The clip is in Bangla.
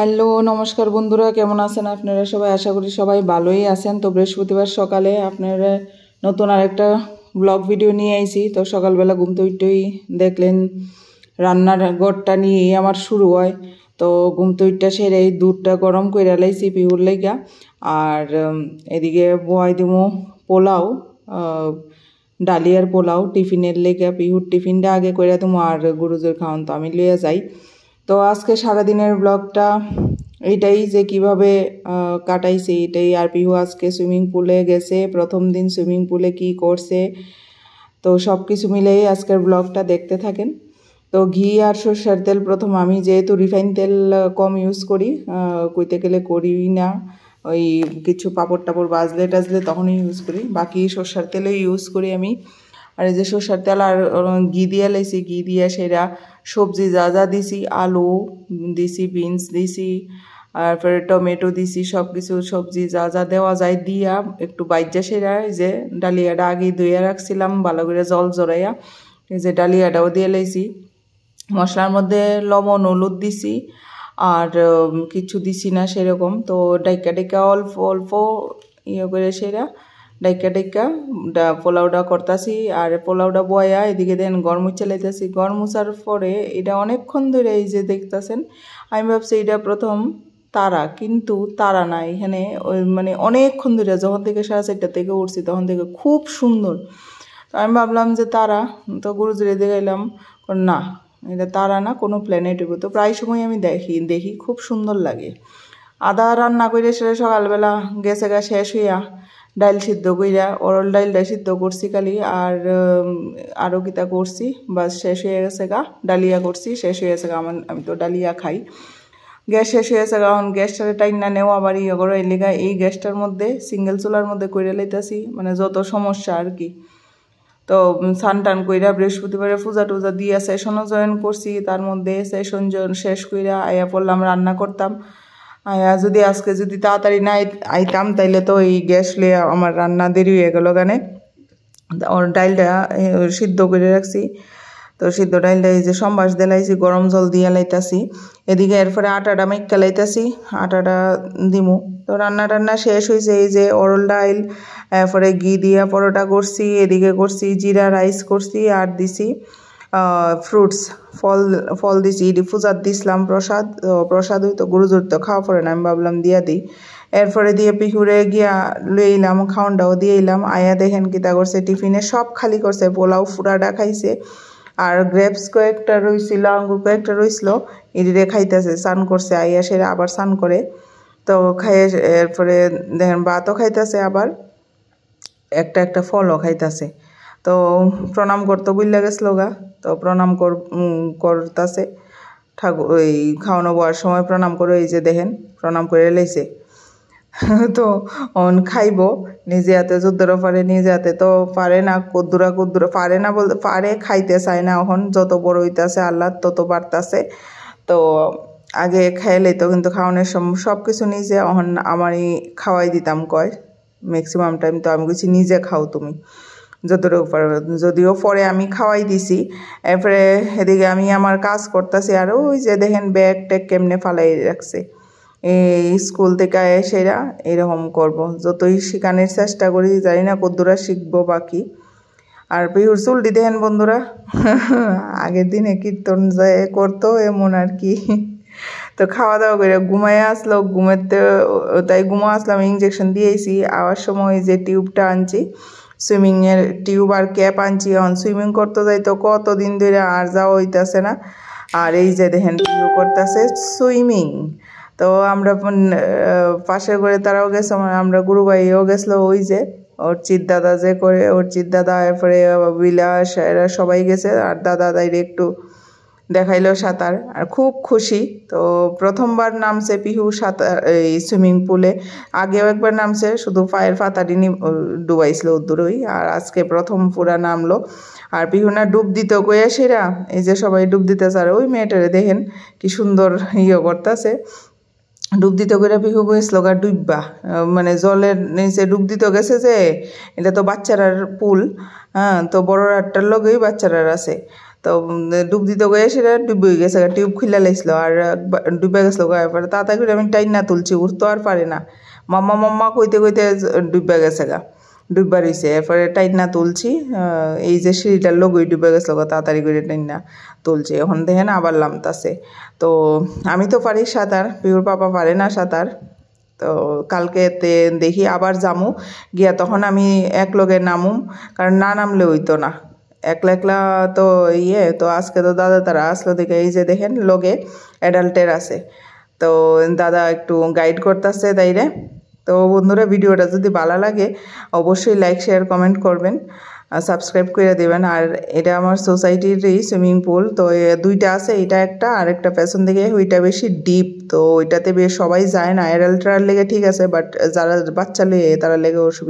হ্যালো নমস্কার বন্ধুরা, কেমন আছেন আপনারা সবাই? আশা করি সবাই ভালোই আছেন। তো বৃহস্পতিবার সকালে আপনারা নতুন আরেকটা ব্লগ ভিডিও নিয়ে আইছি। তো সকালবেলা ঘুম থেকে উঠেই দেখলেন রান্নার ঘরটা নিয়েই আমার শুরু হয়। তো ঘুম থেকে উঠে সেরে দুধটা গরম করে লাইছি পিউর লাইগা। আর এদিকে বয় দিমু পোলাও, ডালিয়ার পোলাও টিফিনের লেগে। পিহুর টিফিনটা আগে করে দিমু আর গুরুজোর খাওয়ান তো আমি লইয়া যাই। তো আজকে সারাদিনের ব্লগটা এইটাই যে কিভাবে কাটাইছি এটাই। আর পিহু আজকে সুইমিং পুলে গেছে, প্রথম দিন সুইমিং পুলে কি করছে, তো সব কিছু মিলেই আজকের ব্লগটা দেখতে থাকেন। তো ঘি আর সরষের তেল প্রথম, আমি যেহেতু রিফাইন তেল কম ইউজ করি, কইতে গেলে করি না, ওই কিছু পাপড় টাপড় বাজলে টাজলে তখনই ইউজ করি, বাকি সরষের তেলই ইউজ করি আমি। আর এই যে সরষের তেল আর ঘি দিয়ে লাইছি, ঘি দিয়ে সেরা সবজি যা যা দিছি, আলু দিছি, বিনস দিছি, তারপরে টমেটো দিছি, সব কিছু সবজি যা যা দেওয়া যায় দিয়া একটু বাইজা সেরা এই যে ডালিয়াটা আগে ধুইয়া রাখছিলাম ভালো করে জল জড়াইয়া, এই যে ডালিয়াটাও দিয়ে লাইছি। মশলার মধ্যে লবণ হলুদ দিছি আর কিছু দিছি না সেরকম। তো ডাইকা ডাইকা অল্প অল্প ইয়ে করে সেরা ডাইকা পোলাওটা করতাছি। আর পোলাওটা বয়া এদিকে দেন গরম মুছে লাইতেছি। গরম মুছার পরে এটা অনেকক্ষণ ধরে এই যে দেখতেছেন, আমি ভাবছি এটা প্রথম তারা, কিন্তু তারা না, এখানে ওই মানে অনেকক্ষণ ধরে যখন থেকে 4:30 থেকে উঠছি তখন থেকে খুব সুন্দর। তো আমি ভাবলাম যে তারা, তো গুরুজুরে দেখাইলাম, না এটা তারা না, কোনো প্ল্যানেট হইব। তো প্রায় সময় আমি দেখি খুব সুন্দর লাগে। আদা রান্না করে সেটা সকালবেলা গেছে গা শেষ হইয়া ডাইল সিদ্ধ কইরা, অরল ডাইলটা সিদ্ধ করছি খালি, আর আরও কিতা করছি, বাস শেষ হয়ে গেছে গা। ডালিয়া করছি, শেষ হয়ে গেছে গা। আমি তো ডালিয়া খাই। গ্যাস শেষ হয়ে গেছে গা, এখন গ্যাসটারে টাইম না নেওয়া আবার ইয়ে করো, এই লেগা এই গ্যাসটার মধ্যে সিঙ্গেল চুলার মধ্যে করে লাইতাছি, মানে যত সমস্যা আর কি। তো স্নান টান কইরা বৃহস্পতিবারে পূজা টুজা দিয়া সেশনও জয়েন করছি, তার মধ্যে সেশন শেষ কইরা আয়া পড়লাম রান্না করতাম। আয়া যদি আজকে যদি তাড়াতাড়ি না আইতাম তাইলে তো এই গ্যাস লিয়ে আমার রান্না দেরি হয়ে গেল গানে। ওর ডাইলটা সিদ্ধ করে রাখছি, তো সিদ্ধ ডাইলটা এই যে সম্বাস দিলাইছি, গরম জল দিয়ে লাইতাছি। এদিকে এরপরে আটাটা মাইক্কা লাইতাছি, আটাটা দিমু। তো রান্না শেষ হয়েছে, এই যে অরল ডাইল, এরপরে ঘি দিয়া পরোটা করছি, এদিকে করছি জিরা রাইস করছি, আর দিছি ফ্রুটস ফল দিছি। ইডি পূজার দিছিলাম প্রসাদ হইতো, গুরুজোর তো খাওয়া পড়ে না, আমি ভাবলাম দিয়া দিই। এরপরে দিয়ে পিহুরে গিয়া লই এলাম, খাওয়ানটাও দিয়ে এলাম। আয়া দেখেন কিতা করছে, টিফিনে সব খালি করছে, পোলাও ফুরাটা খাইছে, আর গ্রেপস কয়েকটা রইছিল, আঙ্গুর কয়েকটা রইছিল, এদিকে খাইতেছে। স্নান করছে, আইয়া সেরা আবার স্নান করে তো খাইয়ে এরপরে দেখেন ভাতও খাইতেছে, আবার একটা ফলও খাইতেছে। তো প্রণাম করতে বুঝলে গেছিল গা, তো প্রণাম করতেছে ঠাকুর। ওই খাওয়ানো বওয়ার সময় প্রণাম করে, এই যে দেখেন প্রণাম করে লাইছে। তো খাইব নিজে হাতে, যদ্দুরা পারে নিজে হাতে, তো পারে না, কদ্দুরা পারে না বলতে পারে, খাইতে চায় না। এখন যত বড় হইতাছে আল্লাহ তত বাড়তাছে। তো আগে খাইলে তো কিন্তু খাওয়ানোর সময় সব কিছু নিজে, এখন আমারই খাওয়াই দিতাম কয় ম্যাক্সিমাম টাইম। তো আমি কিছু নিজে খাও তুমি যতটুকু পারো, যদিও পরে আমি খাওয়াই দিছি। এরপরে এদিকে আমি আমার কাজ করতেছি, আর ওই যে দেখেন ব্যাগ ট্যাগ কেমনে ফালাই রাখছে। এই স্কুল থেকে সেরা এরকম করব, যতই শেখানোর চেষ্টা করি জানি না কদ্দুরা শিখবো বাকি। আর পিহুর চুলটি দেখেন বন্ধুরা, আগের দিনে কীর্তন যায় করতো এমন আর কি। তো খাওয়া দাওয়া করে ঘুমাইয়া আসলো, তাই আসলাম, ইঞ্জেকশন দিয়েছি। আওয়ার সময় যে টিউবটা আনছি, সুইমিংয়ের টিউব আর ক্যাপ আনছি, এখন সুইমিং করতে যাই তো কতদিন ধরে আর যাওয়া হইতেছে না। আর এই যে দেখেন পিউ করতেছে সুইমিং। তো আমরা পাশের করে তারাও গেছে, আমরা গুরুভাইও গেছিলো, ওই যে ওর চিত দাদা যে করে, ওর চিত দাদা, এরপরে বিলাস, এরা সবাই গেছে। আর দাদা দাইরে একটু দেখাইলো সাঁতার, আর খুব খুশি। তো প্রথমবার নামছে পিহু সাঁতার এই সুইমিং পুলে, আগেও একবার নামছে, শুধু পায়ের পাতাটি ডুবাইছিল উদ্দুরই, আর আজকে প্রথম পুরা নামলো। আর পিহু না ডুব দিতে কয়ে সেরা, এই যে সবাই ডুব দিতেছে, আর ওই মেয়েটারে দেখেন কি সুন্দর ইয়ে করতেছে। ডুব দিতে করে পিহু গেছিল গা ডুববা, মানে জলের নিচে ডুব দিতে গেছে যে, এটা তো বাচ্চারার পুল, হ্যাঁ, তো বড়রাটার লগেই বাচ্চারার আছে। তো ডুব দিতে গিয়ে সেটা ডুবে গেছে, টিউব খুলে লাইছিল আর ডুবে গেছিলো গায়ে পরে তাড়াতাড়ি করে আমি টাইন না তুলছি, উঠতে আর পারে না, মাম্মা মাম্মা কইতে কইতে ডুবে গেছে গা, ডুববা রয়েছে। এরপরে টাইন না তুলছি, এই যে সিঁড়িটার লোগই ডুবে গেছিলো গা, তাড়াতাড়ি করে টাইন না তুলছি। এখন দেখেন আবার নামতাছে। তো আমি তো পারি সাঁতার, পিউর পাপা পারে না সাঁতার। তো কালকে দেখি আবার যামু গিয়া, তখন আমি এক লগে নামুম, কারণ না নামলে হইতো না, একলা একলা তো তো আজকে তো দাদা তারা আসলো দেখে এই যে দেখেন লগে অ্যাডাল্টের আছে, তো দাদা একটু গাইড করতেছে তাইরে। তো বন্ধুরা ভিডিওটা যদি ভালো লাগে অবশ্যই লাইক শেয়ার কমেন্ট করবেন, আর সাবস্ক্রাইব করে দেবেন। আর এটা আমার সোসাইটিরই সুইমিং পুল, তো দুইটা আছে, এটা একটা আর একটা পেছন দিকে, ওইটা বেশি ডিপ, তো ওইটাতে বেশ সবাই যায় না, অ্যাডাল্টরা লেগে ঠিক আছে, বাট যারা বাচ্চা লয়ে তারা লেগে অসুবিধা।